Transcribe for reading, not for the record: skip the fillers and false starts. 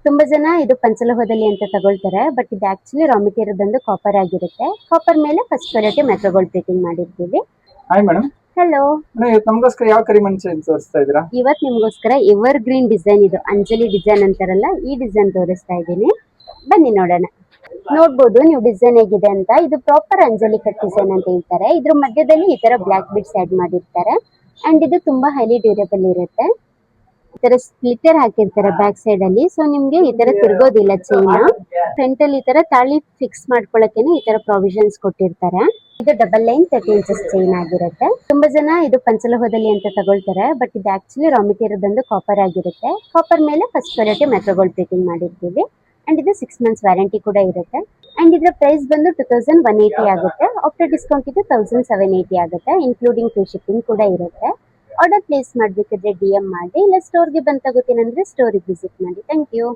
ತುಂಬಾ ಜನ ಇದು ಪಂಚಲೋಹದಲ್ಲಿ ಅಂತ ತಗೊಳ್ತಾರೆ, ಬಟ್ ಇದು ಆಕ್ಚುಲಿ ರಾ ಮೆಟೀರಿಯಲ್ ಬಂದು ಕಾಪರ್ ಆಗಿರುತ್ತೆ. ಕಾಪರ್ ಮೇಲೆ first quality metro gold plating ಮಾಡಿರ್ತೀವಿ. Hi madam. ಹಲೋ, ಇವತ್ತು ನಮಗೋಸ್ಕರ ಯಾವ ಕರಿಮಣ್ ತೋರಿಸ್ತಾ ಇದ್ದೀರಾ? ಇವತ್ತು ನಿಮ್ಗೋಸ್ಕರ ಎವರ್ ಗ್ರೀನ್ ಡಿಸೈನ್, ಇದು ಅಂಜಲಿ ಡಿಸೈನ್ ಅಂತಾರಲ್ಲ, ಈ ಡಿಸೈನ್ ತೋರಿಸ್ತಾ ಇದ್ದೀನಿ. ಬನ್ನಿ ನೋಡೋಣ. ನೋಡ್ಬೋದು ನೀವು ಡಿಸೈನ್ ಹೇಗಿದೆ ಅಂತ. ಇದು ಪ್ರಾಪರ್ ಅಂಜಲಿ ಕಟ್ ಡಿಸೈನ್ ಅಂತ ಹೇಳ್ತಾರೆ. ಇದ್ರ ಮಧ್ಯದಲ್ಲಿ ಈ ತರ ಬ್ಲಾಕ್ ಬಿಡ್ಸ್ ಆಡ್ ಮಾಡಿರ್ತಾರೆ. ಅಂಡ್ ಇದು ತುಂಬಾ ಹೈಲಿ ಡ್ಯೂರೇಬಲ್ ಇರುತ್ತೆ. ಈ ತರ ಸ್ಪ್ಲಿಟರ್ ಹಾಕಿರ್ತಾರೆ ಬ್ಯಾಕ್ ಸೈಡ್ ಅಲ್ಲಿ, ಸೊ ನಿಮ್ಗೆ ಈ ತರ ತಿರ್ಗೋದಿಲ್ಲ ಚೈನ್. ಫ್ರಂಟ್ ಅಲ್ಲಿ ಈ ತರ ತಾಳಿ ಫಿಕ್ಸ್ ಮಾಡ್ಕೊಳಕ್ಕೇನೆ ಈ ತರ ಪ್ರಾವಿಷನ್ಸ್ ಕೊಟ್ಟಿರ್ತಾರೆ. ಇದು ಡಬಲ್ ಲೈನ್ 30 ಇಂಚಸ್ ಚೈನ್ ಆಗಿರುತ್ತೆ. ತುಂಬಾ ಜನ ಇದು ಪಂಚಲೋಹದಲ್ಲಿ ಅಂತ ತಗೊಳ್ತಾರೆ, ಬಟ್ ಇದು ಆಕ್ಚುಲಿ ರಾ ಮೆಟೀರಿಯಲ್ ಬಂದು ಕಾಪರ್ ಆಗಿರುತ್ತೆ. ಕಾಪರ್ ಮೇಲೆ first quality metro gold plating ಮಾಡಿರ್ತೀವಿ. ಅಂಡ್ ಇದು 6 ಮಂತ್ಸ್ ವ್ಯಾರಂಟಿ ಕೂಡ ಇರುತ್ತೆ. ಅಂಡ್ ಇದರ ಪ್ರೈಸ್ ಬಂದು 2180 ಆಗುತ್ತೆ. ಆಫ್ಟರ್ ಡಿಸ್ಕೌಂಟ್ ಇದು 1780 ಆಗುತ್ತೆ, ಇನ್ಕ್ಲೂಡಿಂಗ್ ಫ್ರೀ ಶಿಪ್ಪಿಂಗ್ ಕೂಡ ಇರುತ್ತೆ. ಆರ್ಡರ್ ಪ್ಲೇಸ್ ಮಾಡಬೇಕಿದ್ರೆ DM ಮಾಡಿ, ಇಲ್ಲ ಸ್ಟೋರ್ಗೆ ಬಂದು ತಗೋತೀನಿ ಅಂದ್ರೆ ಸ್ಟೋರಿಗೆ ವಿಸಿಟ್ ಮಾಡಿ. Thank you.